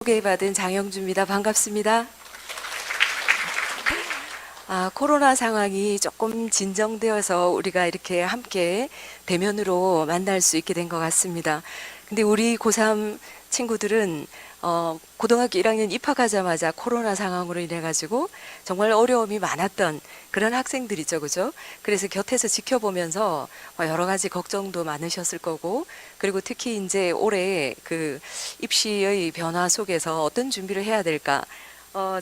소개받은 장영주입니다. 반갑습니다. 코로나 상황이 조금 진정되어서 우리가 이렇게 함께 대면으로 만날 수 있게 된 것 같습니다. 근데 우리 고3 친구들은 고등학교 1학년 입학하자마자 코로나 상황으로 인해 가지고 정말 어려움이 많았던 그런 학생들이죠, 그죠? 그래서 곁에서 지켜보면서 여러 가지 걱정도 많으셨을 거고, 그리고 특히 이제 올해 그 입시의 변화 속에서 어떤 준비를 해야 될까?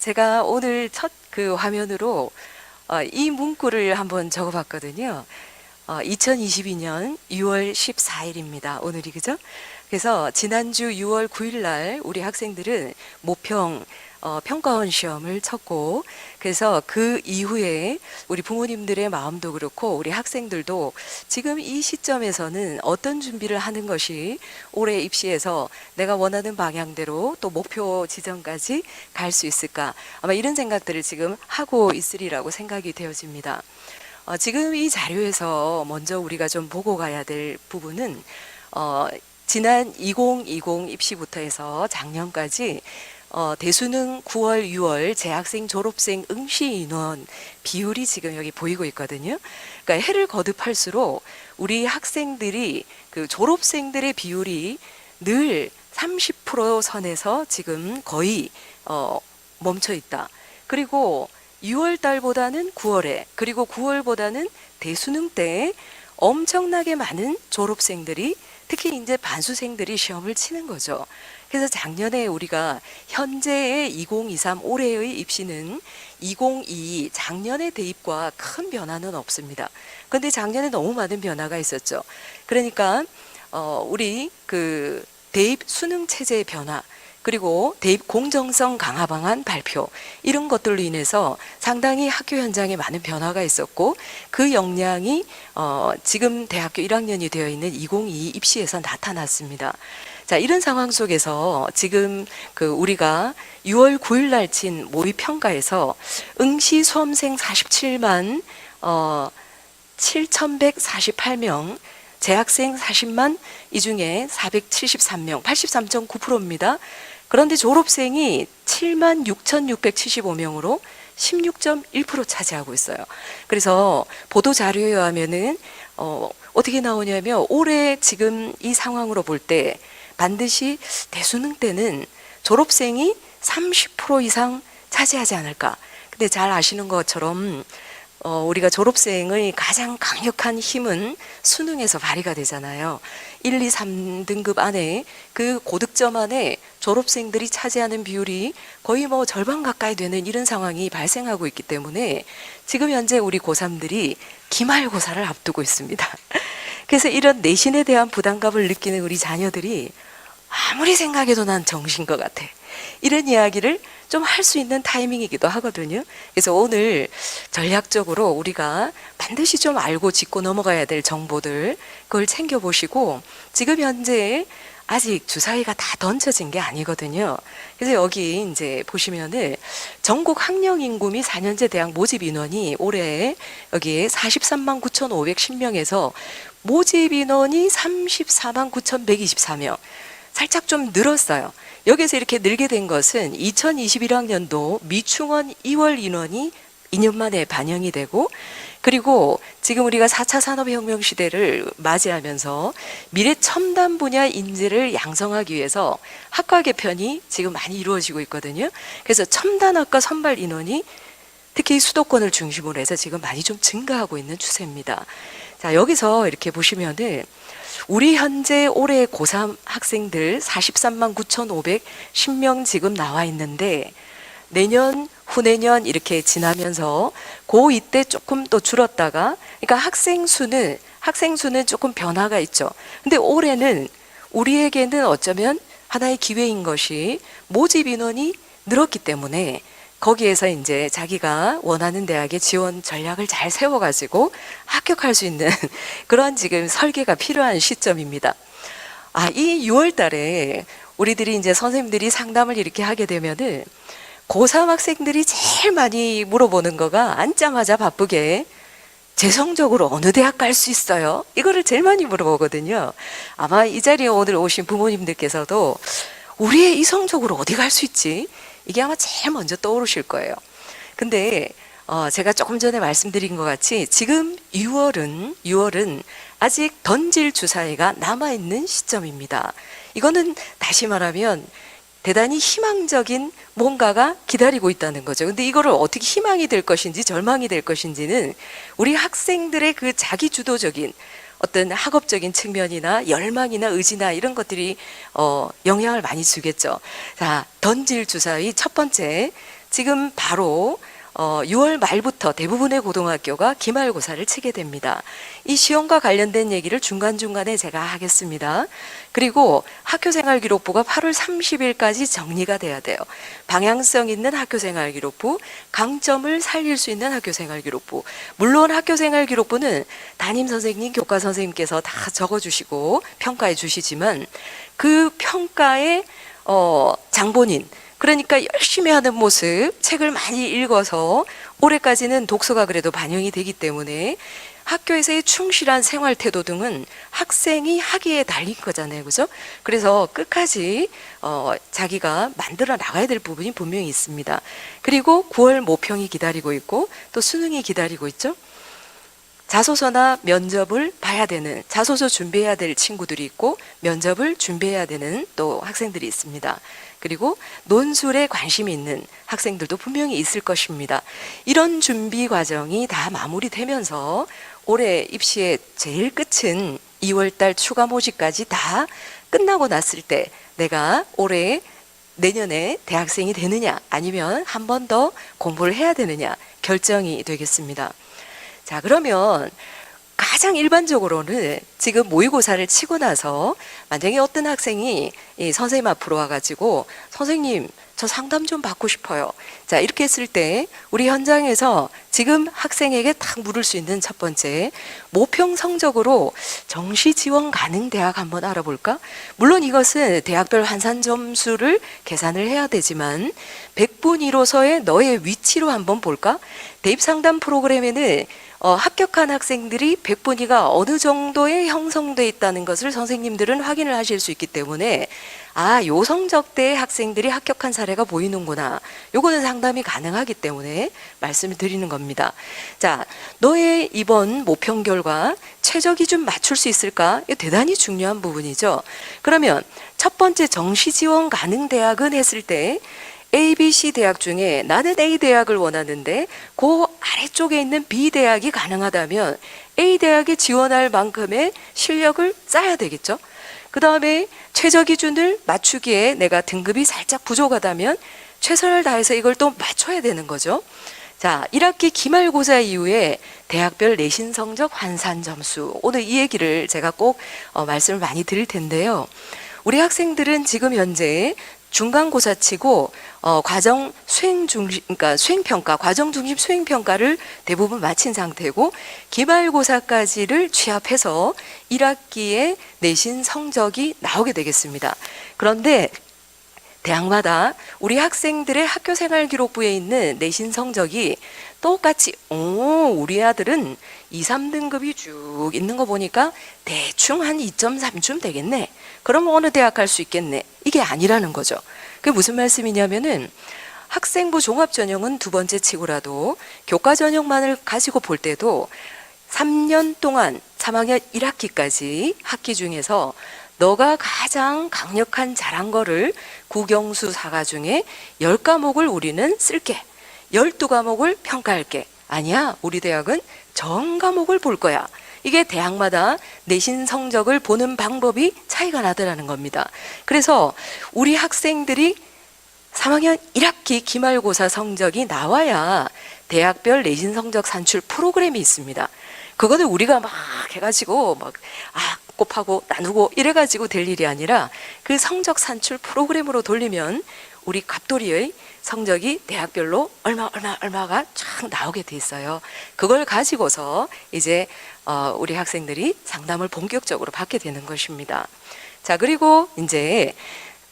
제가 오늘 첫 그 화면으로 이 문구를 한번 적어봤거든요. 2022년 6월 14일입니다. 오늘이, 그죠? 그래서 지난주 6월 9일 날 우리 학생들은 모평 평가원 시험을 쳤고, 그래서 그 이후에 우리 부모님들의 마음도 그렇고 우리 학생들도 지금 이 시점에서는 어떤 준비를 하는 것이 올해 입시에서 내가 원하는 방향대로 또 목표 지점까지 갈 수 있을까, 아마 이런 생각들을 지금 하고 있으리라고 생각이 되어집니다. 지금 이 자료에서 먼저 우리가 좀 보고 가야 될 부분은 지난 2020 입시부터 해서 작년까지 대수능 9월, 6월 재학생, 졸업생 응시 인원 비율이 지금 여기 보이고 있거든요. 그러니까 해를 거듭할수록 우리 학생들이 그 졸업생들의 비율이 늘 30% 선에서 지금 거의 멈춰 있다. 그리고 6월 달보다는 9월에, 그리고 9월보다는 대수능 때에 엄청나게 많은 졸업생들이, 특히 이제 반수생들이 시험을 치는 거죠. 그래서 작년에 우리가 현재의 2023 올해의 입시는 2022 작년의 대입과 큰 변화는 없습니다. 그런데 작년에 너무 많은 변화가 있었죠. 그러니까 우리 그 대입 수능 체제의 변화, 그리고 대입 공정성 강화 방안 발표, 이런 것들로 인해서 상당히 학교 현장에 많은 변화가 있었고, 그 역량이 지금 대학교 1학년이 되어 있는 2022 입시에서 나타났습니다. 자, 이런 상황 속에서 지금 그 우리가 6월 9일 날 친 모의평가에서 응시 수험생 47만 7,148명, 재학생 40만, 이 중에 473명, 83.9%입니다. 그런데 졸업생이 7만 6,675명으로 16.1% 차지하고 있어요. 그래서 보도 자료에 의하면은 어떻게 나오냐면, 올해 지금 이 상황으로 볼 때 반드시 대수능 때는 졸업생이 30% 이상 차지하지 않을까. 근데 잘 아시는 것처럼 우리가 졸업생의 가장 강력한 힘은 수능에서 발휘가 되잖아요. 1, 2, 3등급 안에, 그 고득점 안에 졸업생들이 차지하는 비율이 거의 뭐 절반 가까이 되는 이런 상황이 발생하고 있기 때문에 지금 현재 우리 고3들이 기말고사를 앞두고 있습니다. 그래서 이런 내신에 대한 부담감을 느끼는 우리 자녀들이 아무리 생각해도 난 정신 것 같아, 이런 이야기를 좀 할 수 있는 타이밍이기도 하거든요. 그래서 오늘 전략적으로 우리가 반드시 좀 알고 짚고 넘어가야 될 정보들, 그걸 챙겨보시고, 지금 현재 아직 주사위가 다 던져진 게 아니거든요. 그래서 여기 이제 보시면은 전국 학령 인구 및 4년제 대학 모집 인원이 올해 여기에 43만 9,510명에서 모집 인원이 34만 9,124명. 살짝 좀 늘었어요. 여기서 이렇게 늘게 된 것은 2021학년도 미충원 2월 인원이 2년 만에 반영이 되고, 그리고 지금 우리가 4차 산업혁명 시대를 맞이하면서 미래 첨단 분야 인재를 양성하기 위해서 학과 개편이 지금 많이 이루어지고 있거든요. 그래서 첨단학과 선발 인원이 특히 수도권을 중심으로 해서 지금 많이 좀 증가하고 있는 추세입니다. 자, 여기서 이렇게 보시면은 우리 현재 올해 고3 학생들 43만 9,510명 지금 나와 있는데, 내년, 후내년 이렇게 지나면서 고2 때 조금 또 줄었다가, 그러니까 학생 수는 조금 변화가 있죠. 근데 올해는 우리에게는 어쩌면 하나의 기회인 것이 모집 인원이 늘었기 때문에 거기에서 이제 자기가 원하는 대학의 지원 전략을 잘 세워가지고 합격할 수 있는 그런 지금 설계가 필요한 시점입니다. 이 6월 달에 우리들이 이제 선생님들이 상담을 이렇게 하게 되면은 고3 학생들이 제일 많이 물어보는 거가, 앉자마자 바쁘게 재성적으로 어느 대학 갈 수 있어요? 이거를 제일 많이 물어보거든요. 아마 이 자리에 오늘 오신 부모님들께서도 우리의 이성적으로 어디 갈 수 있지? 이게 아마 제일 먼저 떠오르실 거예요. 근데 제가 조금 전에 말씀드린 것 같이 지금 6월은 아직 던질 주사위가 남아있는 시점입니다. 이거는 다시 말하면 대단히 희망적인 뭔가가 기다리고 있다는 거죠. 근데 이거를 어떻게 희망이 될 것인지 절망이 될 것인지는 우리 학생들의 그 자기주도적인 어떤 학업적인 측면이나 열망이나 의지나 이런 것들이 영향을 많이 주겠죠. 자, 던질 주사위 첫 번째, 지금 바로 6월 말부터 대부분의 고등학교가 기말고사를 치게 됩니다. 이 시험과 관련된 얘기를 중간중간에 제가 하겠습니다. 그리고 학교생활기록부가 8월 30일까지 정리가 돼야 돼요. 방향성 있는 학교생활기록부, 강점을 살릴 수 있는 학교생활기록부. 물론 학교생활기록부는 담임선생님, 교과선생님께서 다 적어주시고 평가해 주시지만 그 평가의 장본인, 그러니까 열심히 하는 모습, 책을 많이 읽어서 올해까지는 독서가 그래도 반영이 되기 때문에 학교에서의 충실한 생활 태도 등은 학생이 하기에 달린 거잖아요. 그죠? 그래서 끝까지 자기가 만들어 나가야 될 부분이 분명히 있습니다. 그리고 9월 모평이 기다리고 있고 또 수능이 기다리고 있죠. 자소서나 면접을 봐야 되는, 자소서 준비해야 될 친구들이 있고 면접을 준비해야 되는 또 학생들이 있습니다. 그리고 논술에 관심이 있는 학생들도 분명히 있을 것입니다. 이런 준비 과정이 다 마무리되면서 올해 입시의 제일 끝은 2월달 추가 모집까지 다 끝나고 났을 때 내가 올해 내년에 대학생이 되느냐 아니면 한 번 더 공부를 해야 되느냐 결정이 되겠습니다. 자, 그러면 가장 일반적으로는 지금 모의고사를 치고 나서 만약에 어떤 학생이 이 선생님 앞으로 와가지고 선생님 저 상담 좀 받고 싶어요. 자, 이렇게 했을 때 우리 현장에서 지금 학생에게 딱 물을 수 있는 첫 번째, 모평 성적으로 정시 지원 가능 대학 한번 알아볼까? 물론 이것은 대학별 환산 점수를 계산을 해야 되지만 100분 1호서의 너의 위치로 한번 볼까? 대입 상담 프로그램에는 합격한 학생들이 100분위가 어느 정도에 형성되어 있다는 것을 선생님들은 확인을 하실 수 있기 때문에 요 성적대의 학생들이 합격한 사례가 보이는구나. 요거는 상담이 가능하기 때문에 말씀을 드리는 겁니다. 자, 너의 이번 모평 결과 최저 기준 맞출 수 있을까? 이거 대단히 중요한 부분이죠. 그러면 첫 번째 정시 지원 가능 대학은 했을 때 A, B, C 대학 중에 나는 A 대학을 원하는데 그 아래쪽에 있는 B 대학이 가능하다면 A 대학에 지원할 만큼의 실력을 쌓아야 되겠죠. 그 다음에 최저 기준을 맞추기에 내가 등급이 살짝 부족하다면 최선을 다해서 이걸 또 맞춰야 되는 거죠. 자, 1학기 기말고사 이후에 대학별 내신 성적 환산 점수, 오늘 이 얘기를 제가 꼭 말씀을 많이 드릴 텐데요. 우리 학생들은 지금 현재 중간고사 치고 과정 수행 중심, 그러니까 수행평가, 과정 중심 수행평가를 대부분 마친 상태고 기말고사까지를 취합해서 1학기에 내신 성적이 나오게 되겠습니다. 그런데 대학마다 우리 학생들의 학교생활기록부에 있는 내신 성적이 똑같이 우리 아들은 2, 3등급이 쭉 있는 거 보니까 대충 한 2.3쯤 되겠네. 그럼 어느 대학 갈 수 있겠네. 이게 아니라는 거죠. 그게 무슨 말씀이냐면은 학생부 종합전형은 두 번째 치고라도 교과전형만을 가지고 볼 때도 3년 동안 3학년 1학기까지 학기 중에서 너가 가장 강력한 잘한 거를 국영수 4과 중에 10과목을 우리는 쓸게. 12과목을 평가할게. 아니야, 우리 대학은 전 과목을 볼 거야. 이게 대학마다 내신 성적을 보는 방법이 차이가 나더라는 겁니다. 그래서 우리 학생들이 3학년 1학기 기말고사 성적이 나와야 대학별 내신 성적 산출 프로그램이 있습니다. 그거는 우리가 막 해가지고 곱하고 나누고 이래가지고 될 일이 아니라 그 성적 산출 프로그램으로 돌리면 우리 갑돌이의 성적이 대학별로 얼마가 쫙 나오게 돼 있어요. 그걸 가지고서 이제 우리 학생들이 상담을 본격적으로 받게 되는 것입니다. 자, 그리고 이제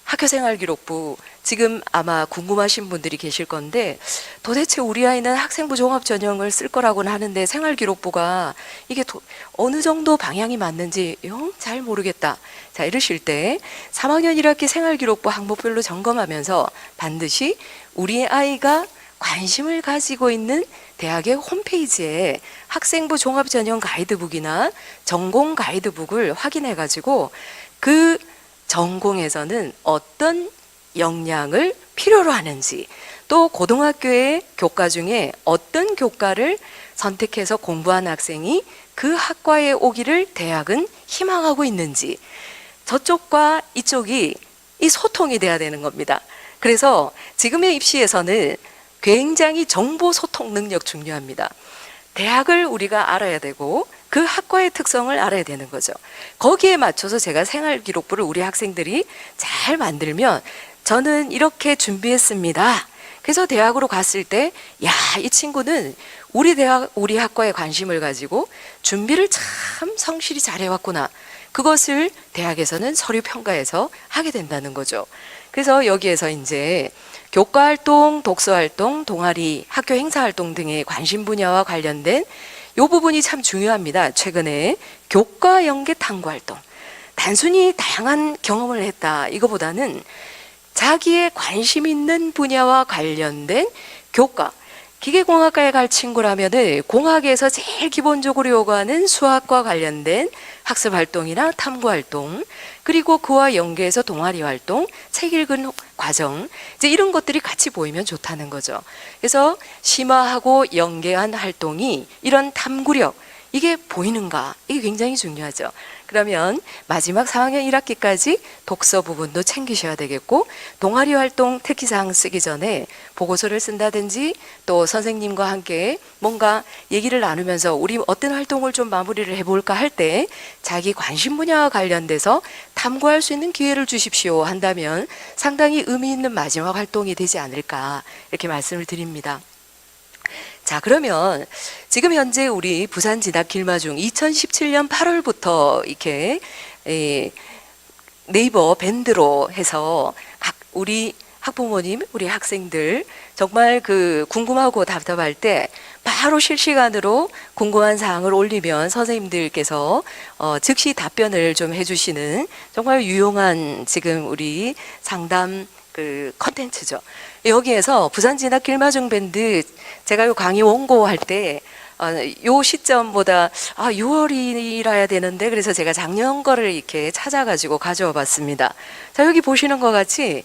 학교생활기록부 지금 아마 궁금하신 분들이 계실 건데 도대체 우리 아이는 학생부 종합전형을 쓸 거라고는 하는데 생활기록부가 이게 어느 정도 방향이 맞는지 영 잘 모르겠다. 자, 이러실 때 3학년 1학기 생활기록부 항목별로 점검하면서 반드시 우리 아이가 관심을 가지고 있는 대학의 홈페이지에 학생부 종합전형 가이드북이나 전공 가이드북을 확인해 가지고 그 전공에서는 어떤 역량을 필요로 하는지, 또 고등학교의 교과 중에 어떤 교과를 선택해서 공부한 학생이 그 학과에 오기를 대학은 희망하고 있는지, 저쪽과 이쪽이 이 소통이 돼야 되는 겁니다. 그래서 지금의 입시에서는 굉장히 정보 소통 능력 중요합니다. 대학을 우리가 알아야 되고 그 학과의 특성을 알아야 되는 거죠. 거기에 맞춰서 제가 생활기록부를 우리 학생들이 잘 만들면 저는 이렇게 준비했습니다. 그래서 대학으로 갔을 때, 야, 이 친구는 우리 대학, 우리 학과에 관심을 가지고 준비를 참 성실히 잘 해왔구나. 그것을 대학에서는 서류 평가에서 하게 된다는 거죠. 그래서 여기에서 이제 교과 활동, 독서 활동, 동아리, 학교 행사 활동 등의 관심 분야와 관련된 이 부분이 참 중요합니다. 최근에 교과 연계 탐구 활동. 단순히 다양한 경험을 했다. 이거보다는 자기의 관심 있는 분야와 관련된 교과, 기계공학과에 갈 친구라면은 공학에서 제일 기본적으로 요구하는 수학과 관련된 학습 활동이나 탐구 활동, 그리고 그와 연계해서 동아리 활동, 책 읽은 과정, 이제 이런 것들이 같이 보이면 좋다는 거죠. 그래서 심화하고 연계한 활동이 이런 탐구력, 이게 보이는가? 이게 굉장히 중요하죠. 그러면 마지막 4학년 1학기까지 독서 부분도 챙기셔야 되겠고, 동아리 활동 특기사항 쓰기 전에 보고서를 쓴다든지 또 선생님과 함께 뭔가 얘기를 나누면서 우리 어떤 활동을 좀 마무리를 해볼까 할 때 자기 관심 분야와 관련돼서 탐구할 수 있는 기회를 주십시오 한다면 상당히 의미 있는 마지막 활동이 되지 않을까, 이렇게 말씀을 드립니다. 자, 그러면 지금 현재 우리 부산 진학 길마중 2017년 8월부터 이렇게 네이버 밴드로 해서 각 우리 학부모님, 우리 학생들 정말 그 궁금하고 답답할 때 바로 실시간으로 궁금한 사항을 올리면 선생님들께서 즉시 답변을 좀 해주시는 정말 유용한 지금 우리 상담 그 컨텐츠죠. 여기에서 부산 진학 길마중 밴드 제가 요 강의 원고할 때 요 시점보다 6월이라야 되는데 그래서 제가 작년 거를 이렇게 찾아가지고 가져와 봤습니다. 자, 여기 보시는 것 같이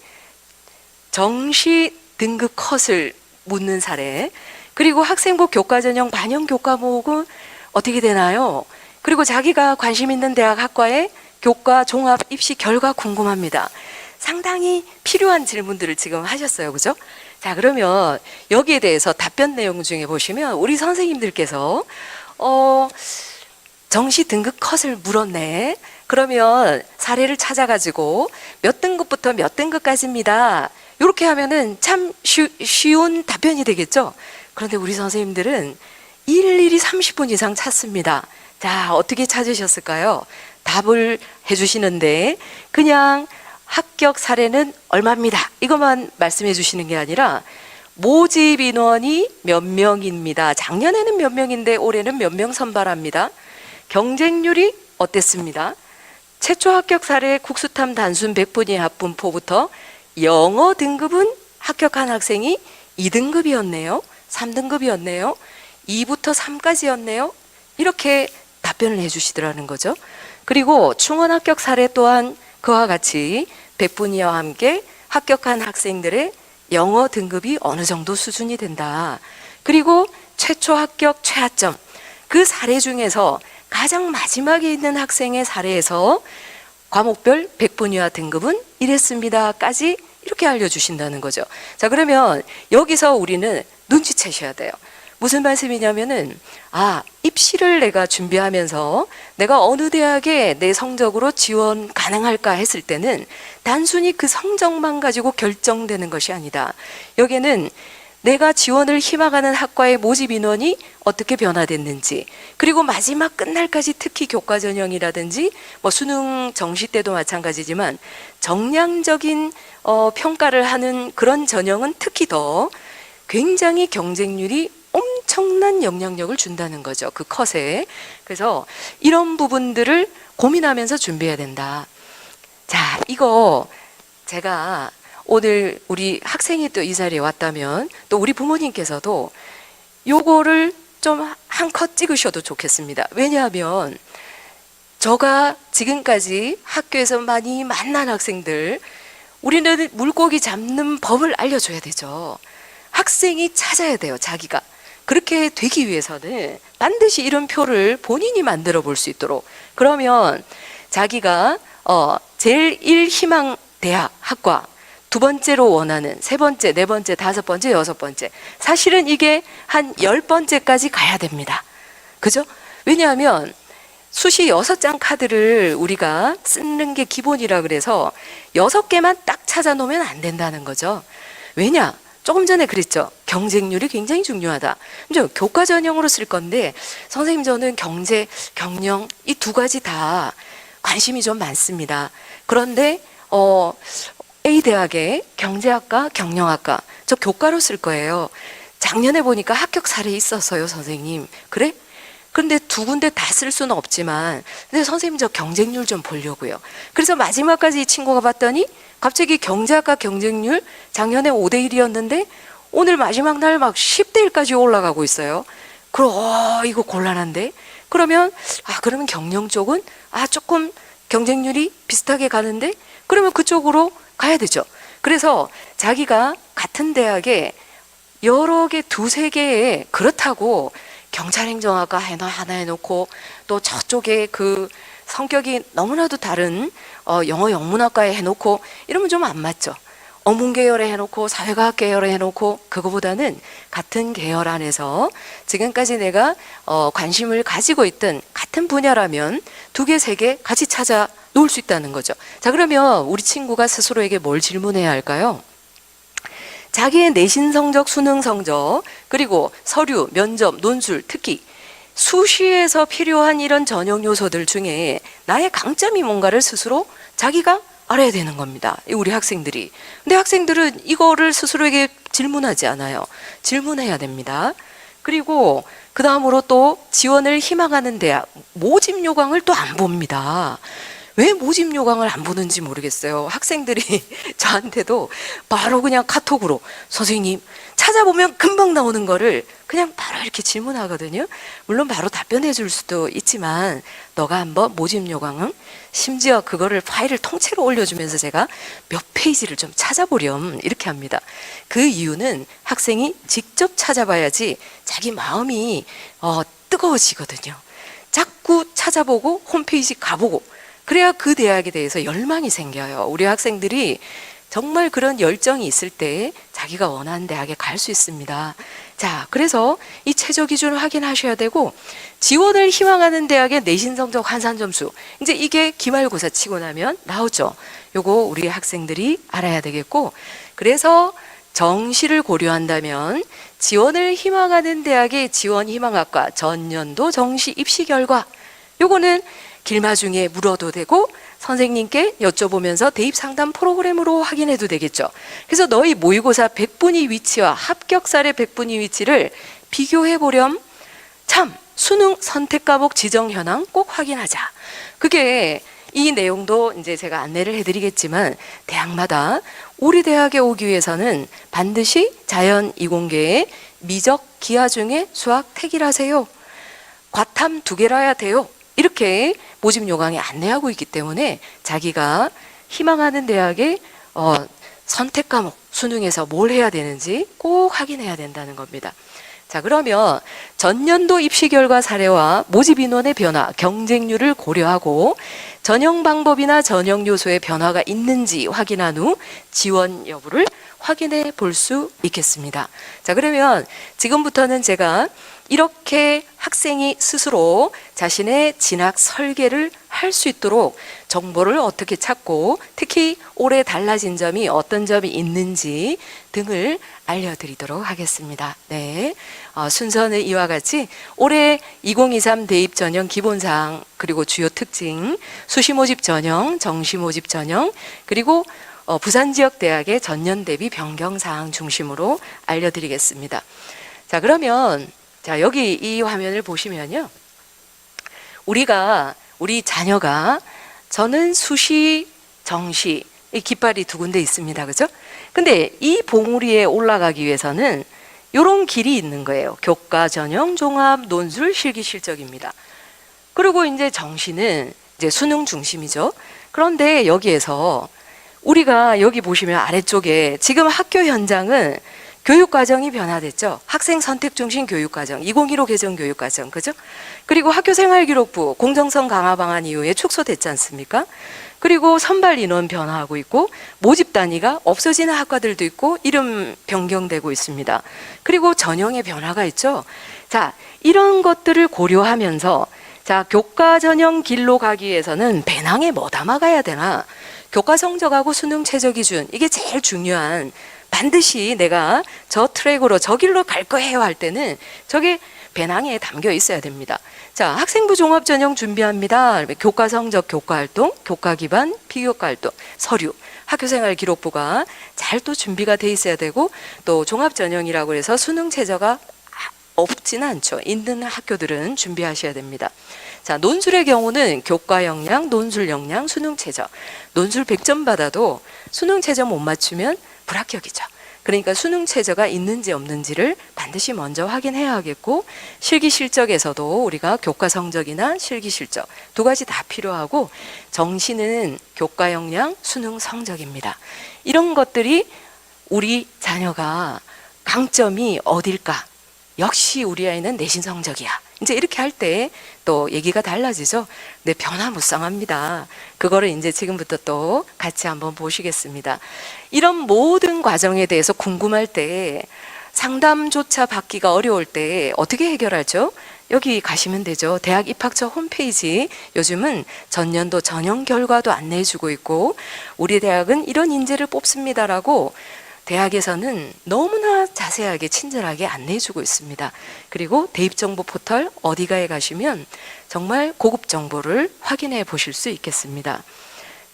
정시 등급 컷을 묻는 사례, 그리고 학생부 교과전형 반영 교과목은 어떻게 되나요? 그리고 자기가 관심 있는 대학 학과의 교과 종합 입시 결과 궁금합니다. 상당히 필요한 질문들을 지금 하셨어요. 그죠? 자, 그러면 여기에 대해서 답변 내용 중에 보시면 우리 선생님들께서 정시 등급 컷을 물었네. 그러면 사례를 찾아가지고 몇 등급부터 몇 등급까지입니다. 이렇게 하면은 참 쉬운 답변이 되겠죠? 그런데 우리 선생님들은 일일이 30분 이상 찾습니다. 자, 어떻게 찾으셨을까요? 답을 해주시는데 그냥 합격 사례는 얼마입니다. 이것만 말씀해 주시는 게 아니라 모집 인원이 몇 명입니다. 작년에는 몇 명인데 올해는 몇 명 선발합니다. 경쟁률이 어땠습니다. 최초 합격 사례 국수탐 단순 100분위 합분포부터 영어 등급은 합격한 학생이 2등급이었네요. 3등급이었네요. 2부터 3까지였네요. 이렇게 답변을 해주시더라는 거죠. 그리고 충원 합격 사례 또한 그와 같이 100분위와 함께 합격한 학생들의 영어 등급이 어느 정도 수준이 된다. 그리고 최초 합격 최하점, 그 사례 중에서 가장 마지막에 있는 학생의 사례에서 과목별 100분위와 등급은 이랬습니다까지 이렇게 알려주신다는 거죠. 자, 그러면 여기서 우리는 눈치채셔야 돼요. 무슨 말씀이냐면은 입시를 내가 준비하면서 내가 어느 대학에 내 성적으로 지원 가능할까 했을 때는 단순히 그 성적만 가지고 결정되는 것이 아니다. 여기에는 내가 지원을 희망하는 학과의 모집 인원이 어떻게 변화됐는지, 그리고 마지막 끝날까지 특히 교과 전형이라든지 뭐 수능 정시 때도 마찬가지지만 정량적인 평가를 하는 그런 전형은 특히 더 굉장히 경쟁률이 엄청난 영향력을 준다는 거죠. 그 컷에. 그래서 이런 부분들을 고민하면서 준비해야 된다. 자, 이거 제가 오늘 우리 학생이 또 이 자리에 왔다면 또 우리 부모님께서도 요거를 좀 한 컷 찍으셔도 좋겠습니다. 왜냐하면 제가 지금까지 학교에서 많이 만난 학생들, 우리는 물고기 잡는 법을 알려줘야 되죠. 학생이 찾아야 돼요, 자기가. 그렇게 되기 위해서는 반드시 이런 표를 본인이 만들어 볼 수 있도록. 그러면 자기가 제1 희망 대학 학과, 두 번째로 원하는, 세 번째, 네 번째, 다섯 번째, 여섯 번째. 사실은 이게 한 10번째까지 가야 됩니다. 그죠? 왜냐하면 수시 6장 카드를 우리가 쓰는 게 기본이라 그래서 6개만 딱 찾아 놓으면 안 된다는 거죠. 왜냐? 조금 전에 그랬죠. 경쟁률이 굉장히 중요하다. 이제 교과 전형으로 쓸 건데, 선생님 저는 경제, 경영 이 두 가지 다 관심이 좀 많습니다. 그런데 A 대학의 경제학과, 경영학과 저 교과로 쓸 거예요. 작년에 보니까 합격 사례 있었어요, 선생님. 그래? 그런데 두 군데 다 쓸 수는 없지만, 근데 선생님 저 경쟁률 좀 보려고요. 그래서 마지막까지 이 친구가 봤더니 갑자기 경제학과 경쟁률 작년에 5대1이었는데 오늘 마지막 날 막 10대1까지 올라가고 있어요. 그럼 이거 곤란한데? 그러면 그러면 경영 쪽은 조금 경쟁률이 비슷하게 가는데, 그러면 그쪽으로 가야 되죠. 그래서 자기가 같은 대학에 여러 개, 두세 개에, 그렇다고 경찰행정학과 하나 해놓고 또 저쪽에 그 성격이 너무나도 다른 영어 영문학과에 해놓고 이러면 좀 안 맞죠. 어문 계열에 해놓고 사회과학 계열에 해놓고, 그거보다는 같은 계열 안에서 지금까지 내가 관심을 가지고 있던 같은 분야라면 두 개, 세 개 같이 찾아 놓을 수 있다는 거죠. 자, 그러면 우리 친구가 스스로에게 뭘 질문해야 할까요? 자기의 내신 성적, 수능 성적, 그리고 서류, 면접, 논술, 특히 수시에서 필요한 이런 전형 요소들 중에 나의 강점이 뭔가를 스스로 자기가 알아야 되는 겁니다. 우리 학생들이. 근데 학생들은 이거를 스스로에게 질문하지 않아요. 질문해야 됩니다. 그리고 그 다음으로 또 지원을 희망하는 대학 모집 요강을 또 안 봅니다. 왜 모집 요강을 안 보는지 모르겠어요. 학생들이 저한테도 바로 그냥 카톡으로, 선생님 찾아보면 금방 나오는 거를 그냥 바로 이렇게 질문하거든요. 물론 바로 답변해 줄 수도 있지만, 너가 한번 모집 요강은, 심지어 그거를 파일을 통째로 올려주면서 제가 몇 페이지를 좀 찾아보렴 이렇게 합니다. 그 이유는 학생이 직접 찾아봐야지 자기 마음이 뜨거워지거든요. 자꾸 찾아보고 홈페이지 가보고, 그래야 그 대학에 대해서 열망이 생겨요. 우리 학생들이 정말 그런 열정이 있을 때 자기가 원하는 대학에 갈 수 있습니다. 자, 그래서 이 최저 기준을 확인하셔야 되고, 지원을 희망하는 대학의 내신 성적 환산 점수, 이제 이게 기말고사 치고 나면 나오죠. 요거 우리 학생들이 알아야 되겠고, 그래서 정시를 고려한다면 지원을 희망하는 대학의 지원 희망학과 전년도 정시 입시 결과, 요거는 길마중에 물어도 되고 선생님께 여쭤보면서 대입 상담 프로그램으로 확인해도 되겠죠. 그래서 너희 모의고사 100분위 위치와 합격 사례 100분위 위치를 비교해 보렴. 참, 수능 선택 과목 지정 현황 꼭 확인하자. 그게 이 내용도 이제 제가 안내를 해드리겠지만, 대학마다 우리 대학에 오기 위해서는 반드시 자연 이공계에 미적 기하 중에 수학 택일하세요. 과탐 2개라야 돼요. 이렇게 모집 요강에 안내하고 있기 때문에 자기가 희망하는 대학의 선택 과목 수능에서 뭘 해야 되는지 꼭 확인해야 된다는 겁니다. 자, 그러면 전년도 입시 결과 사례와 모집 인원의 변화, 경쟁률을 고려하고 전형 방법이나 전형 요소의 변화가 있는지 확인한 후 지원 여부를 확인해 볼 수 있겠습니다. 자, 그러면 지금부터는 제가 이렇게 학생이 스스로 자신의 진학 설계를 할 수 있도록 정보를 어떻게 찾고 특히 올해 달라진 점이 어떤 점이 있는지 등을 알려드리도록 하겠습니다. 네, 순서는 이와 같이 올해 2023 대입 전형 기본사항 그리고 주요 특징, 수시 모집 전형, 정시 모집 전형 그리고 부산 지역 대학의 전년 대비 변경 사항 중심으로 알려드리겠습니다. 자, 그러면 자, 여기 이 화면을 보시면요. 우리 자녀가 저는 수시, 정시, 이 깃발이 두 군데 있습니다. 그죠? 근데 이 봉우리에 올라가기 위해서는 이런 길이 있는 거예요. 교과, 전형, 종합, 논술, 실기, 실적입니다. 그리고 이제 정시는 이제 수능 중심이죠. 그런데 여기에서 우리가 여기 보시면 아래쪽에 지금 학교 현장은 교육과정이 변화됐죠. 학생 선택 중심 교육과정, 2015 개정 교육과정, 그죠? 그리고 학교생활기록부 공정성 강화 방안 이후에 축소됐지 않습니까? 그리고 선발 인원 변화하고 있고 모집 단위가 없어지는 학과들도 있고 이름 변경되고 있습니다. 그리고 전형의 변화가 있죠. 자, 이런 것들을 고려하면서 자, 교과 전형 길로 가기 위해서는 배낭에 뭐 담아가야 되나? 교과 성적하고 수능 최저 기준 이게 제일 중요한 반드시 내가 저 트랙으로 저 길로 갈 거예요 할 때는 저게 배낭에 담겨 있어야 됩니다. 자, 학생부 종합 전형 준비합니다. 교과 성적, 교과 활동, 교과 기반, 비교과 활동, 서류, 학교생활 기록부가 잘 또 준비가 돼 있어야 되고 또 종합 전형이라고 해서 수능 최저가 없지는 않죠. 있는 학교들은 준비하셔야 됩니다. 자, 논술의 경우는 교과 역량, 논술 역량, 수능 최저. 논술 100점 받아도 수능 최저 못 맞추면 불합격이죠. 그러니까 수능 최저가 있는지 없는지를 반드시 먼저 확인해야 하겠고 실기 실적에서도 우리가 교과 성적이나 실기 실적 두 가지 다 필요하고 정시는 교과 역량, 수능 성적입니다. 이런 것들이 우리 자녀가 강점이 어딜까? 역시 우리 아이는 내신 성적이야. 이제 이렇게 할 때 또 얘기가 달라지죠. 네, 변화무쌍합니다. 그거를 이제 지금부터 또 같이 한번 보시겠습니다. 이런 모든 과정에 대해서 궁금할 때 상담조차 받기가 어려울 때 어떻게 해결하죠? 여기 가시면 되죠. 대학 입학처 홈페이지 요즘은 전년도 전형 결과도 안내해주고 있고 우리 대학은 이런 인재를 뽑습니다라고 대학에서는 너무나 자세하게 친절하게 안내해주고 있습니다. 그리고 대입정보 포털 어디가에 가시면 정말 고급 정보를 확인해 보실 수 있겠습니다.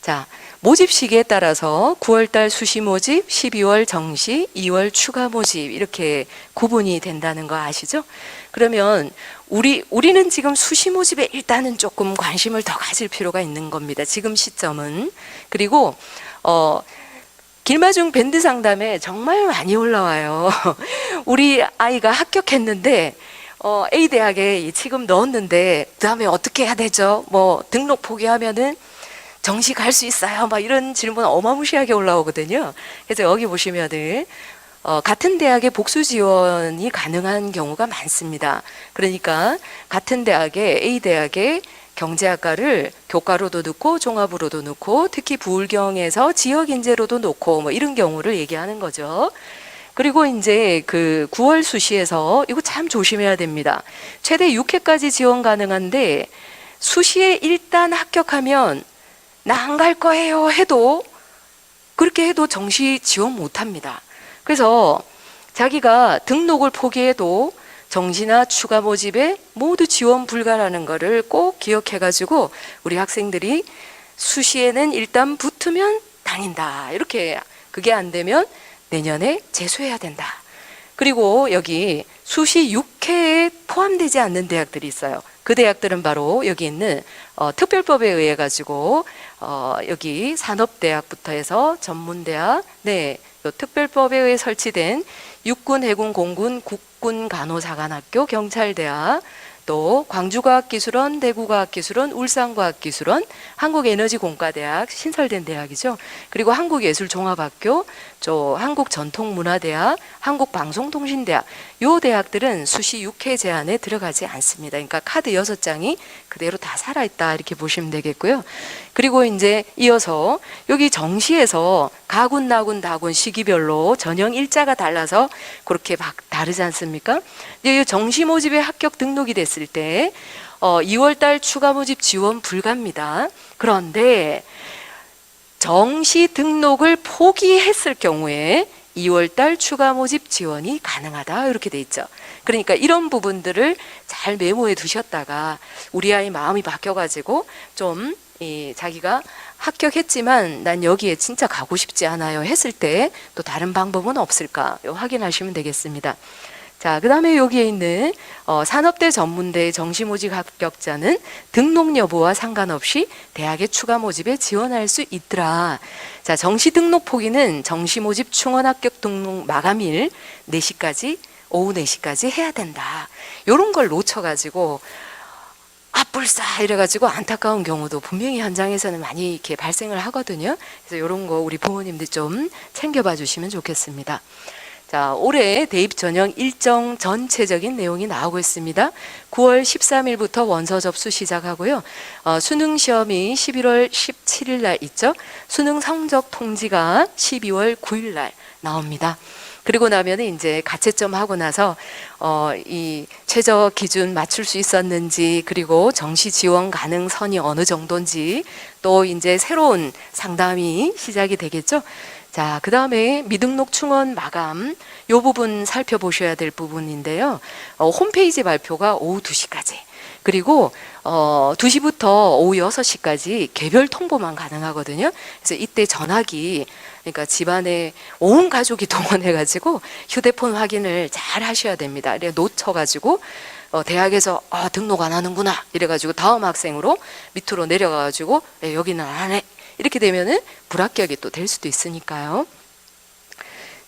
자, 모집 시기에 따라서 9월달 수시 모집, 12월 정시, 2월 추가 모집 이렇게 구분이 된다는 거 아시죠? 그러면 우리는 지금 수시 모집에 일단은 조금 관심을 더 가질 필요가 있는 겁니다. 지금 시점은. 그리고 길마중 밴드 상담에 정말 많이 올라와요. 우리 아이가 합격했는데 A 대학에 지금 넣었는데 그다음에 어떻게 해야 되죠? 뭐 등록 포기하면은 정시 갈 수 있어요? 막 이런 질문 어마무시하게 올라오거든요. 그래서 여기 보시면은 같은 대학에 복수 지원이 가능한 경우가 많습니다. 그러니까 같은 대학에 A 대학에 경제학과를 교과로도 넣고 종합으로도 넣고 특히 부울경에서 지역 인재로도 넣고 뭐 이런 경우를 얘기하는 거죠. 그리고 이제 그 9월 수시에서 이거 참 조심해야 됩니다. 최대 6회까지 지원 가능한데 수시에 일단 합격하면 나 안 갈 거예요 해도 그렇게 해도 정시 지원 못 합니다. 그래서 자기가 등록을 포기해도 정시나 추가 모집에 모두 지원 불가라는 거를 꼭 기억해 가지고 우리 학생들이 수시에는 일단 붙으면 다닌다. 이렇게 그게 안 되면 내년에 재수해야 된다. 그리고 여기 수시 6회에 포함되지 않는 대학들이 있어요. 그 대학들은 바로 여기 있는 특별법에 의해 가지고 여기 산업대학부터 해서 전문대학, 네, 요 특별법에 의해 설치된 육군, 해군, 공군, 국군, 간호사관학교, 경찰대학, 또 광주과학기술원, 대구과학기술원, 울산과학기술원, 한국에너지공과대학 신설된 대학이죠. 그리고 한국예술종합학교, 저 한국전통문화대학, 한국방송통신대학 요 대학들은 수시 6회 제한에 들어가지 않습니다. 그러니까 카드 6장이 그대로 다 살아있다 이렇게 보시면 되겠고요. 그리고 이제 이어서 여기 정시에서 가군, 나군, 다군 시기별로 전형 일자가 달라서 그렇게 다르지 않습니까? 이제 정시 모집에 합격 등록이 됐을 때 2월달 추가 모집 지원 불가입니다. 그런데 정시 등록을 포기했을 경우에 2월달 추가 모집 지원이 가능하다 이렇게 돼 있죠. 그러니까 이런 부분들을 잘 메모해 두셨다가 우리 아이 마음이 바뀌어가지고 좀 자기가 합격했지만 난 여기에 진짜 가고 싶지 않아요 했을 때 또 다른 방법은 없을까 확인하시면 되겠습니다. 자, 그 다음에 여기에 있는 산업대 전문대 정시 모집 합격자는 등록 여부와 상관없이 대학의 추가 모집에 지원할 수 있더라. 자, 정시 등록 포기는 정시 모집 충원 합격 등록 마감일 4시까지 오후 4시까지 해야 된다. 이런 걸 놓쳐가지고 불싸 이래가지고 안타까운 경우도 분명히 현장에서는 많이 이렇게 발생을 하거든요. 그래서 이런 거 우리 부모님들 좀 챙겨봐 주시면 좋겠습니다. 자, 올해 대입 전형 일정 전체적인 내용이 나오고 있습니다. 9월 13일부터 원서 접수 시작하고요. 수능 시험이 11월 17일 날 있죠. 수능 성적 통지가 12월 9일 날 나옵니다. 그리고 나면 이제 가채점 하고 나서 이 최저 기준 맞출 수 있었는지, 그리고 정시 지원 가능 선이 어느 정도인지, 또 이제 새로운 상담이 시작이 되겠죠. 자, 그 다음에 미등록 충원 마감 요 부분 살펴보셔야 될 부분인데요. 홈페이지 발표가 오후 2시까지, 그리고 2시부터 오후 6시까지 개별 통보만 가능하거든요. 그래서 이때 전화기, 그러니까 집안에 온 가족이 동원해가지고 휴대폰 확인을 잘 하셔야 됩니다. 이래 놓쳐가지고 대학에서 등록 안 하는구나 이래가지고 다음 학생으로 밑으로 내려가가지고 여기는 안 해 이렇게 되면은 불합격이 또 될 수도 있으니까요.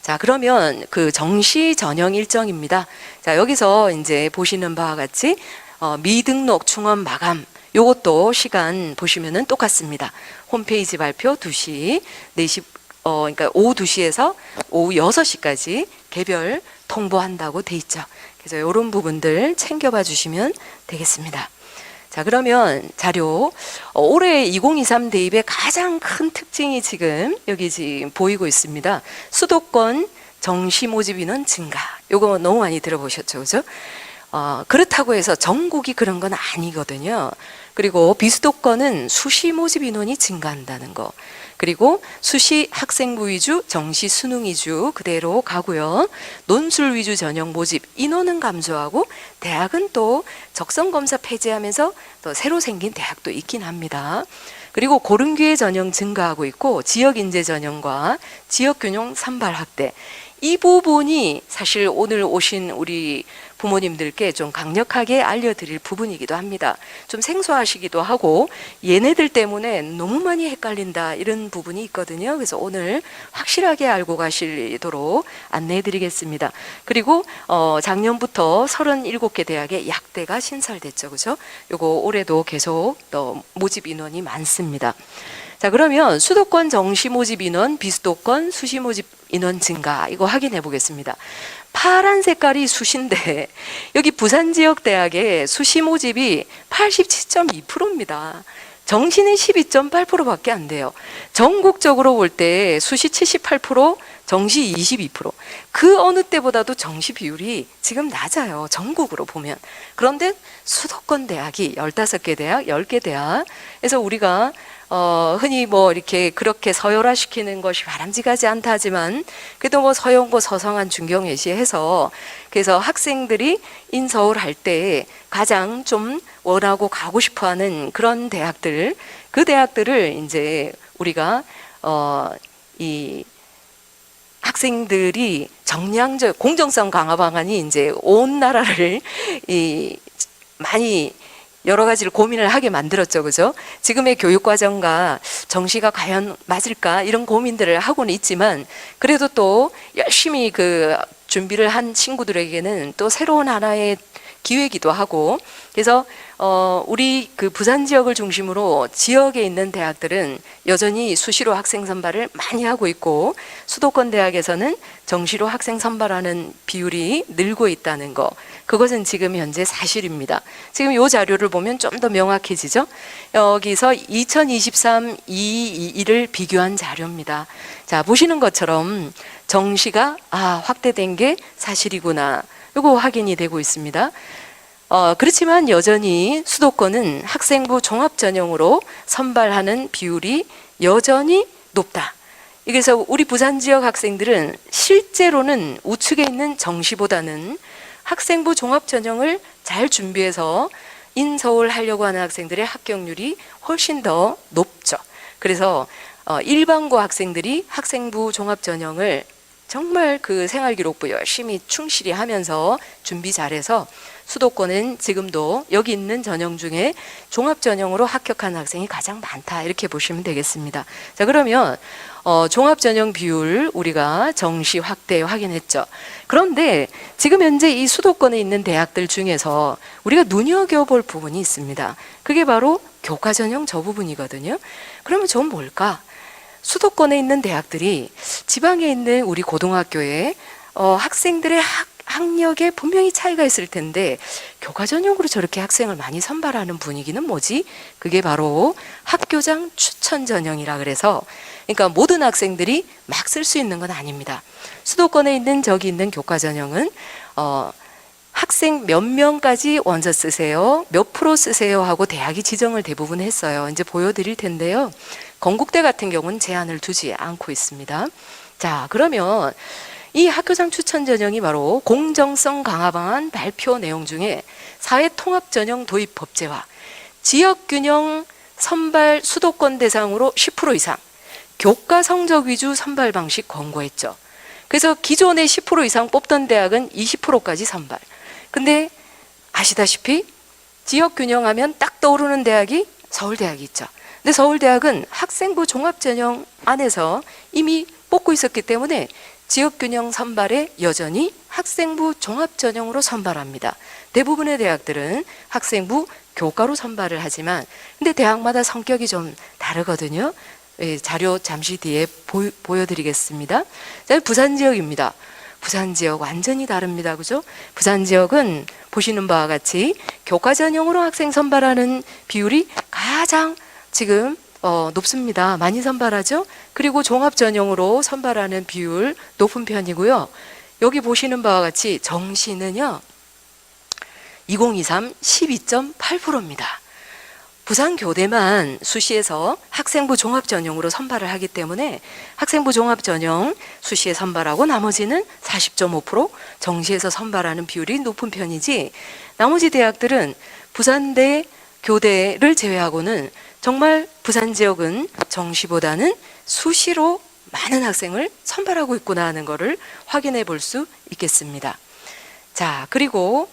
자, 그러면 그 정시 전형 일정입니다. 자, 여기서 이제 보시는 바와 같이 미등록 충원 마감 요것도 시간 보시면은 똑같습니다. 홈페이지 발표 2시, 4시, 그러니까 오후 2시에서 오후 6시까지 개별 통보한다고 돼 있죠. 그래서 이런 부분들 챙겨봐 주시면 되겠습니다. 자, 그러면 자료, 올해 2023 대입의 가장 큰 특징이 지금 여기 지금 보이고 있습니다. 수도권 정시 모집 인원 증가. 요거 너무 많이 들어보셨죠, 그죠? 그렇다고 해서 전국이 그런 건 아니거든요. 그리고 비수도권은 수시 모집 인원이 증가한다는 거. 그리고 수시 학생부 위주, 정시 수능 위주 그대로 가고요. 논술 위주 전형 모집 인원은 감소하고 대학은 또 적성검사 폐지하면서 또 새로 생긴 대학도 있긴 합니다. 그리고 고른기회 전형 증가하고 있고 지역인재 전형과 지역균형 산발 확대, 이 부분이 사실 오늘 오신 우리 부모님들께 좀 강력하게 알려드릴 부분이기도 합니다. 좀 생소하시기도 하고 얘네들 때문에 너무 많이 헷갈린다 이런 부분이 있거든요. 그래서 오늘 확실하게 알고 가시도록 안내해 드리겠습니다. 그리고 작년부터 37개 대학에 약대가 신설됐죠. 그죠? 요거 올해도 계속 또 모집 인원이 많습니다. 자, 그러면 수도권 정시 모집 인원, 비수도권 수시 모집 인원 증가 이거 확인해 보겠습니다. 파란 색깔이 수시인데 여기 부산 지역 대학의 수시 모집이 87.2%입니다. 정시는 12.8%밖에 안 돼요. 전국적으로 볼 때 수시 78%, 정시 22%. 그 어느 때보다도 정시 비율이 지금 낮아요. 전국으로 보면. 그런데 수도권 대학이 15개 대학, 10개 대학. 그래서 우리가 흔히 뭐 이렇게 그렇게 서열화시키는 것이 바람직하지 않다 하지만 그래도 뭐 서영고, 서성한, 중경예시 해서 그래서 학생들이 인서울 할 때 가장 좀 원하고 가고 싶어하는 그런 대학들, 그 대학들을 이제 우리가 이 학생들이 정량적 공정성 강화 방안이 이제 온 나라를 많이 여러 가지를 고민을 하게 만들었죠. 그죠? 지금의 교육과정과 정시가 과연 맞을까? 이런 고민들을 하고는 있지만, 그래도 또 열심히 그 준비를 한 친구들에게는 또 새로운 하나의 기회이기도 하고, 그래서 우리 그 부산 지역을 중심으로 지역에 있는 대학들은 여전히 수시로 학생 선발을 많이 하고 있고, 수도권 대학에서는 정시로 학생 선발하는 비율이 늘고 있다는 거, 그것은 지금 현재 사실입니다. 지금 이 자료를 보면 좀 더 명확해지죠. 여기서 2023-22를 비교한 자료입니다. 자, 보시는 것처럼 정시가 확대된 게 사실이구나, 이거 확인이 되고 있습니다. 그렇지만 여전히 수도권은 학생부 종합전형으로 선발하는 비율이 여전히 높다. 그래서 우리 부산 지역 학생들은 실제로는 우측에 있는 정시보다는 학생부 종합전형을 잘 준비해서 인서울 하려고 하는 학생들의 합격률이 훨씬 더 높죠. 그래서 일반고 학생들이 학생부 종합전형을 정말 그 생활기록부 열심히 충실히 하면서 준비 잘해서 수도권은 지금도 여기 있는 전형 중에 종합전형으로 합격한 학생이 가장 많다, 이렇게 보시면 되겠습니다. 자, 그러면 종합전형 비율 우리가 정시 확대 확인했죠. 그런데 지금 현재 이 수도권에 있는 대학들 중에서 우리가 눈여겨볼 부분이 있습니다. 그게 바로 교과전형 저 부분이거든요. 그러면 전 뭘까? 수도권에 있는 대학들이 지방에 있는 우리 고등학교에 학생들의 학력에 분명히 차이가 있을 텐데 교과전형으로 저렇게 학생을 많이 선발하는 분위기는 뭐지? 그게 바로 학교장 추천 전형이라 그래서, 그러니까 모든 학생들이 막 쓸 수 있는 건 아닙니다. 수도권에 있는 저기 있는 교과전형은 학생 몇 명까지 원서 쓰세요, 몇 프로 쓰세요 하고 대학이 지정을 대부분 했어요. 이제 보여드릴 텐데요. 건국대 같은 경우는 제한을 두지 않고 있습니다. 자, 그러면 이 학교장 추천 전형이 바로 공정성 강화 방안 발표 내용 중에 사회통합전형 도입 법제화, 지역균형 선발 수도권 대상으로 10% 이상, 교과 성적 위주 선발 방식 권고했죠. 그래서 기존에 10% 이상 뽑던 대학은 20%까지 선발. 근데 아시다시피 지역균형하면 딱 떠오르는 대학이 서울대학이 있죠. 근데 서울대학은 학생부 종합전형 안에서 이미 뽑고 있었기 때문에 지역균형 선발에 여전히 학생부 종합전형으로 선발합니다. 대부분의 대학들은 학생부 교과로 선발을 하지만 근데 대학마다 성격이 좀 다르거든요. 자료 잠시 뒤에 보여드리겠습니다. 부산 지역입니다. 부산 지역 완전히 다릅니다. 그죠? 부산 지역은 보시는 바와 같이 교과전형으로 학생 선발하는 비율이 가장 지금 높습니다. 많이 선발하죠? 그리고 종합전형으로 선발하는 비율 높은 편이고요. 여기 보시는 바와 같이 정시는요, 2023 12.8%입니다. 부산교대만 수시에서 학생부 종합전형으로 선발을 하기 때문에 학생부 종합전형 수시에 선발하고 나머지는 40.5% 정시에서 선발하는 비율이 높은 편이지, 나머지 대학들은 부산대, 교대를 제외하고는 정말 부산 지역은 정시보다는 수시로 많은 학생을 선발하고 있구나 하는 것을 확인해 볼 수 있겠습니다. 자, 그리고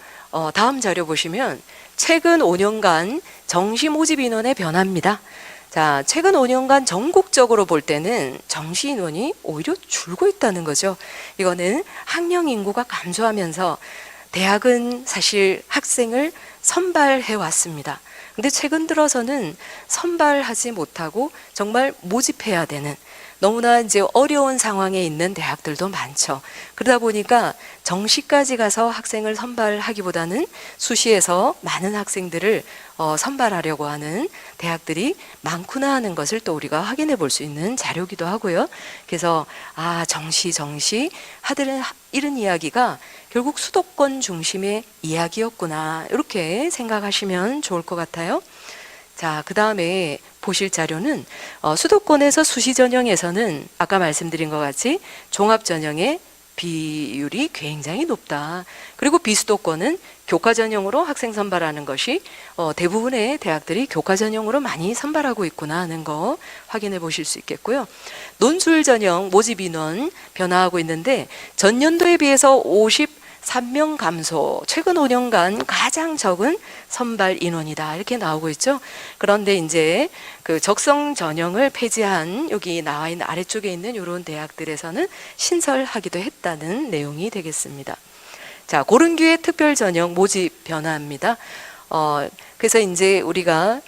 다음 자료 보시면 최근 5년간 정시 모집 인원의 변화입니다. 자, 최근 5년간 전국적으로 볼 때는 정시 인원이 오히려 줄고 있다는 거죠. 이거는 학령 인구가 감소하면서 대학은 사실 학생을 선발해 왔습니다. 근데 최근 들어서는 선발하지 못하고 정말 모집해야 되는, 너무나 이제 어려운 상황에 있는 대학들도 많죠. 그러다 보니까 정시까지 가서 학생을 선발하기보다는 수시에서 많은 학생들을 선발하려고 하는 대학들이 많구나 하는 것을 또 우리가 확인해 볼 수 있는 자료기도 하고요. 그래서 정시 하들은 이런 이야기가 결국 수도권 중심의 이야기였구나, 이렇게 생각하시면 좋을 것 같아요. 자, 그 다음에 보실 자료는 수도권에서 수시 전형에서는 아까 말씀드린 것 같이 종합 전형의 비율이 굉장히 높다. 그리고 비수도권은 교과 전형으로 학생 선발하는 것이 대부분의 대학들이 교과 전형으로 많이 선발하고 있구나 하는 거 확인해 보실 수 있겠고요. 논술 전형 모집 인원 변화하고 있는데 전년도에 비해서 53명 감소, 최근 5년간 가장 적은 선발 인원이다, 이렇게 나오고 있죠. 그런데 이제 그 적성 전형을 폐지한 여기 나와 있는 아래쪽에 있는 이런 대학들에서는 신설하기도 했다는 내용이 되겠습니다. 자, 고른교회 특별 전형 모집 변화입니다. 그래서 이제 우리가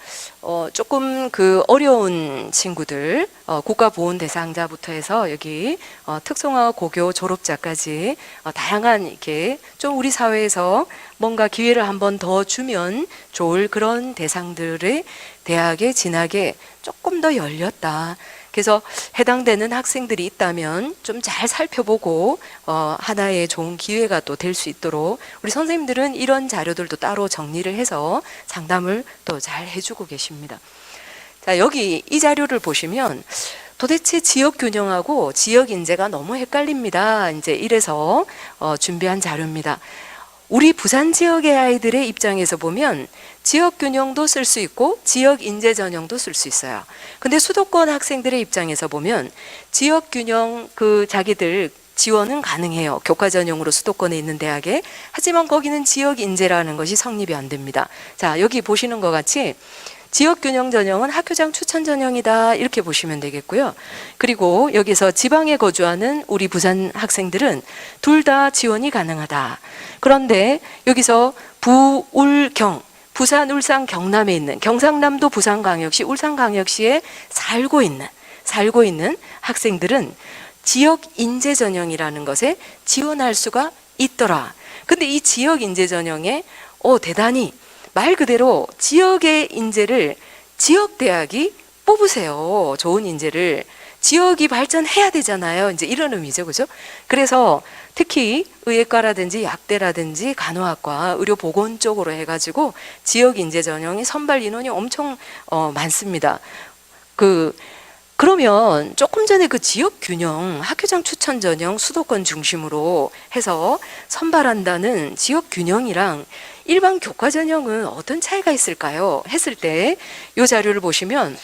조금 그 어려운 친구들, 국가보훈 대상자부터 해서 여기 특성화 고교 졸업자까지 다양한 이렇게 좀 우리 사회에서 뭔가 기회를 한번 더 주면 좋을 그런 대상들의 대학에 진학에 조금 더 열렸다. 그래서 해당되는 학생들이 있다면 좀 잘 살펴보고 하나의 좋은 기회가 또 될 수 있도록 우리 선생님들은 이런 자료들도 따로 정리를 해서 상담을 또 잘 해주고 계십니다. 자, 여기 이 자료를 보시면 도대체 지역 균형하고 지역 인재가 너무 헷갈립니다. 이제 이래서 준비한 자료입니다. 우리 부산 지역의 아이들의 입장에서 보면 지역 균형도 쓸 수 있고 지역 인재 전형도 쓸 수 있어요. 근데 수도권 학생들의 입장에서 보면 지역 균형 그 자기들 지원은 가능해요. 교과 전형으로 수도권에 있는 대학에. 하지만 거기는 지역 인재라는 것이 성립이 안 됩니다. 자, 여기 보시는 것 같이 지역 균형 전형은 학교장 추천 전형이다 이렇게 보시면 되겠고요. 그리고 여기서 지방에 거주하는 우리 부산 학생들은 둘 다 지원이 가능하다. 그런데 여기서 부울경 부산, 울산, 경남에 있는 경상남도 부산광역시, 울산광역시에 살고 있는 학생들은 지역 인재 전형이라는 것에 지원할 수가 있더라. 근데 이 지역 인재 전형에 대단히 말 그대로 지역의 인재를 지역 대학이 뽑으세요. 좋은 인재를. 지역이 발전해야 되잖아요. 이제 이런 의미죠. 그죠? 그래서 특히 의예과라든지 약대라든지 간호학과, 의료보건 쪽으로 해가지고 지역 인재 전형이 선발 인원이 엄청 많습니다. 그러면 조금 전에 그 지역 균형, 학교장 추천 전형 수도권 중심으로 해서 선발한다는 지역 균형이랑 일반 교과 전형은 어떤 차이가 있을까요? 했을 때 이 자료를 보시면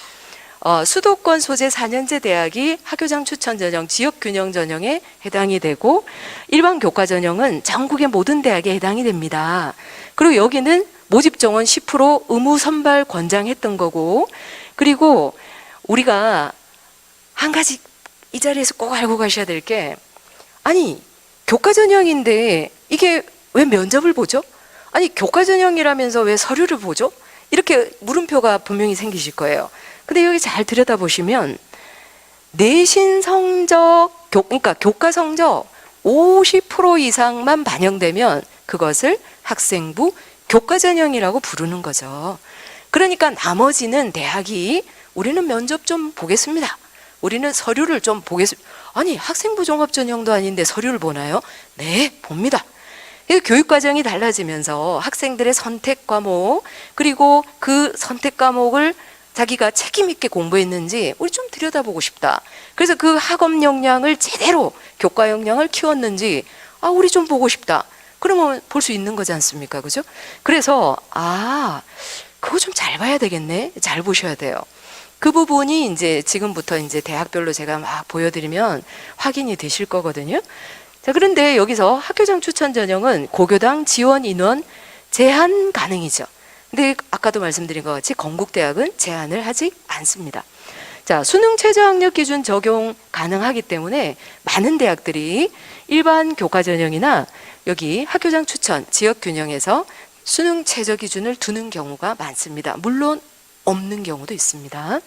수도권 소재 4년제 대학이 학교장 추천 전형, 지역 균형 전형에 해당이 되고 일반 교과 전형은 전국의 모든 대학에 해당이 됩니다. 그리고 여기는 모집 정원 10% 의무 선발 권장했던 거고, 그리고 우리가 한 가지 이 자리에서 꼭 알고 가셔야 될 게, 아니 교과 전형인데 이게 왜 면접을 보죠? 아니 교과 전형이라면서 왜 서류를 보죠? 이렇게 물음표가 분명히 생기실 거예요. 근데 여기 잘 들여다보시면 내신 성적, 그러니까 교과 성적 50% 이상만 반영되면 그것을 학생부 교과 전형이라고 부르는 거죠. 그러니까 나머지는 대학이 우리는 면접 좀 보겠습니다. 우리는 서류를 좀 보겠습니다. 아니 학생부 종합 전형도 아닌데 서류를 보나요? 네, 봅니다. 교육 과정이 달라지면서 학생들의 선택 과목, 그리고 그 선택 과목을 자기가 책임 있게 공부했는지 우리 좀 들여다보고 싶다. 그래서 그 학업 역량을 제대로 교과 역량을 키웠는지 우리 좀 보고 싶다. 그러면 볼 수 있는 거지 않습니까? 그죠? 그래서 그거 좀 잘 봐야 되겠네. 잘 보셔야 돼요. 그 부분이 이제 지금부터 이제 대학별로 제가 막 보여드리면 확인이 되실 거거든요. 자, 그런데 여기서 학교장 추천 전형은 고교당 지원 인원 제한 가능이죠. 근데 아까도 말씀드린 것 같이 건국대학은 제한을 하지 않습니다. 자, 수능 최저학력 기준 적용 가능하기 때문에 많은 대학들이 일반 교과 전형이나 여기 학교장 추천 지역 균형에서 수능 최저 기준을 두는 경우가 많습니다. 물론 없는 경우도 있습니다.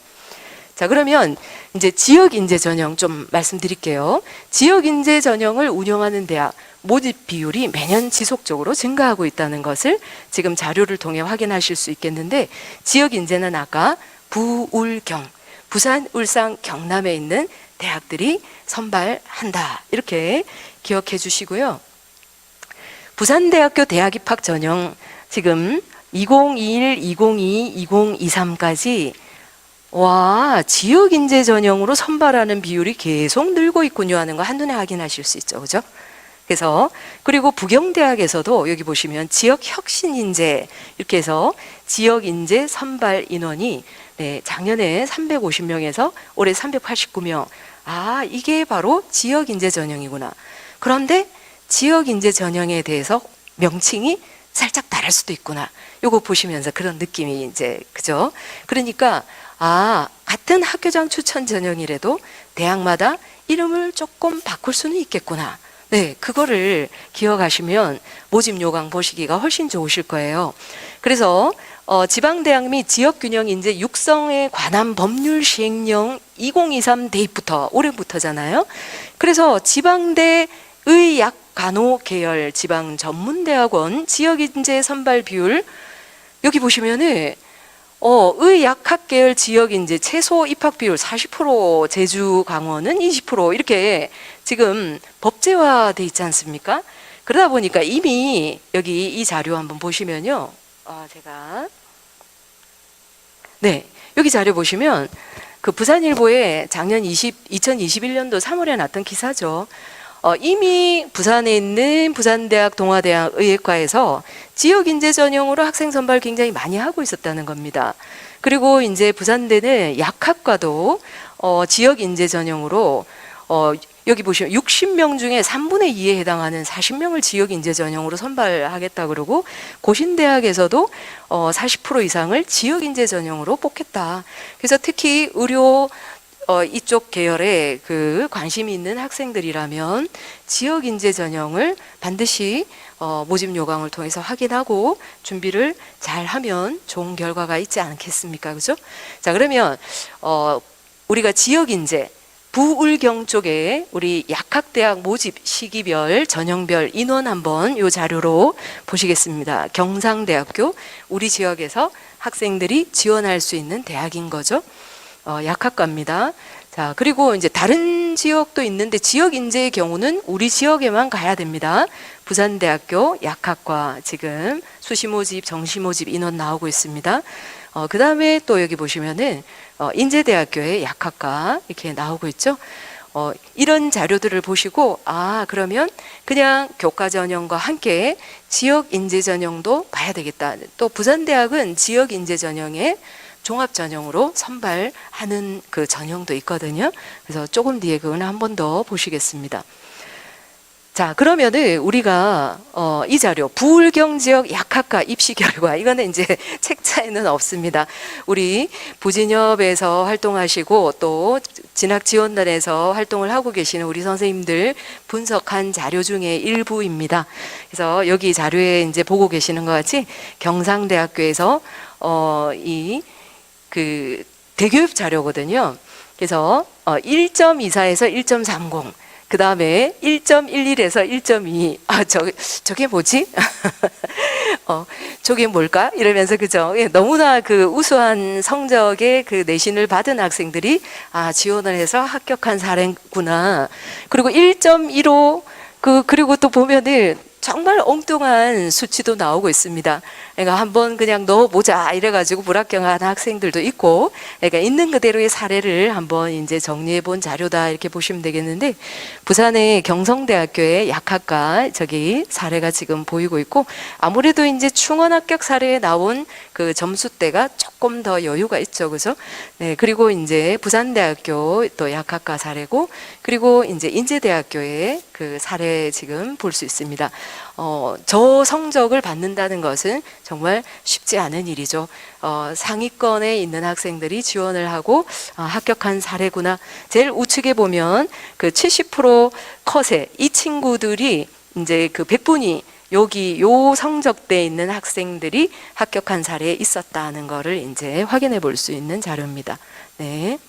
자, 그러면 이제 지역 인재 전형 좀 말씀드릴게요. 지역 인재 전형을 운영하는 대학 모집 비율이 매년 지속적으로 증가하고 있다는 것을 지금 자료를 통해 확인하실 수 있겠는데, 지역 인재는 아까 부울경, 부산, 울산, 경남에 있는 대학들이 선발한다. 이렇게 기억해 주시고요. 부산대학교 대학 입학 전형 지금 2021, 2022, 2023까지 지역 인재 전형으로 선발하는 비율이 계속 늘고 있군요 하는 거 한눈에 확인하실 수 있죠. 그죠? 그래서 그리고 부경대학에서도 여기 보시면 지역 혁신 인재 이렇게 해서 지역 인재 선발 인원이 작년에 350명에서 올해 389명. 이게 바로 지역 인재 전형이구나. 그런데 지역 인재 전형에 대해서 명칭이 살짝 다를 수도 있구나. 요거 보시면서 그런 느낌이 이제, 그죠? 그러니까 같은 학교장 추천 전형이라도 대학마다 이름을 조금 바꿀 수는 있겠구나. 네, 그거를 기억하시면 모집 요강 보시기가 훨씬 좋으실 거예요. 그래서 지방대학 및 지역균형 인재 육성에 관한 법률 시행령 2023 대입부터 올해부터잖아요. 그래서 지방대 의약 간호 계열 지방 전문대학원 지역 인재 선발 비율 여기 보시면은 의약학 계열 지역 인재 최소 입학 비율 40%, 제주 강원은 20% 이렇게 지금 법제화돼 있지 않습니까? 그러다 보니까 이미 여기 이 자료 한번 보시면요. 제가 네, 여기 자료 보시면 그 부산일보에 작년 2021년도 3월에 났던 기사죠. 이미 부산에 있는 부산대학 동아대학 의예과에서 지역 인재 전형으로 학생 선발 굉장히 많이 하고 있었다는 겁니다. 그리고 이제 부산대는 약학과도 지역 인재 전형으로 여기 보시면 60명 중에 3분의 2에 해당하는 40명을 지역 인재 전형으로 선발하겠다 그러고 고신대학에서도 40% 이상을 지역 인재 전형으로 뽑겠다. 그래서 특히 의료 이쪽 계열에 그 관심이 있는 학생들이라면 지역 인재 전형을 반드시 모집 요강을 통해서 확인하고 준비를 잘 하면 좋은 결과가 있지 않겠습니까? 그죠? 자, 그러면 우리가 지역 인재 부울경 쪽에 우리 약학대학 모집 시기별 전형별 인원 한번 이 자료로 보시겠습니다. 경상대학교 우리 지역에서 학생들이 지원할 수 있는 대학인 거죠. 약학과입니다. 자, 그리고 이제 다른 지역도 있는데 지역 인재의 경우는 우리 지역에만 가야 됩니다. 부산대학교 약학과 지금 수시 모집, 정시 모집 인원 나오고 있습니다. 그 다음에 또 여기 보시면은 인제대학교의 약학과 이렇게 나오고 있죠. 이런 자료들을 보시고 그러면 그냥 교과 전형과 함께 지역 인재 전형도 봐야 되겠다. 또 부산대학은 지역 인재 전형에 종합 전형으로 선발하는 그 전형도 있거든요. 그래서 조금 뒤에 그거는 한 번 더 보시겠습니다. 자, 그러면은 우리가 이 자료 부울경 지역 약학과 입시 결과 이거는 이제 책자에는 없습니다. 우리 부진협에서 활동하시고 또 진학지원단에서 활동을 하고 계시는 우리 선생님들 분석한 자료 중에 일부입니다. 그래서 여기 자료에 이제 보고 계시는 것 같이 경상대학교에서 이 그 대교육 자료거든요. 그래서 1.24에서 1.30 그 다음에 1.11에서 1.2. 저게 뭐지? 저게 뭘까? 이러면서, 그죠? 너무나 그 우수한 성적의 그 내신을 받은 학생들이, 지원을 해서 합격한 사례구나. 그리고 1.15, 그리고 또 보면은 정말 엉뚱한 수치도 나오고 있습니다. 그러니까 한번 그냥 넣어보자 이래가지고 불합격한 학생들도 있고, 그러니까 있는 그대로의 사례를 한번 이제 정리해 본 자료다 이렇게 보시면 되겠는데, 부산의 경성대학교의 약학과 저기 사례가 지금 보이고 있고, 아무래도 이제 충원 합격 사례에 나온 그 점수대가 조금 더 여유가 있죠, 그죠? 네, 그리고 이제 부산대학교 또 약학과 사례고, 그리고 이제 인제대학교의 그 사례 지금 볼 수 있습니다. 저 성적을 받는다는 것은 정말 쉽지 않은 일이죠. 상위권에 있는 학생들이 지원을 하고 합격한 사례구나. 제일 우측에 보면 그 70% 컷에 이 친구들이 이제 그 100분이 여기 요 성적대에 있는 학생들이 합격한 사례에 있었다는 거를 이제 확인해 볼 수 있는 자료입니다. 네.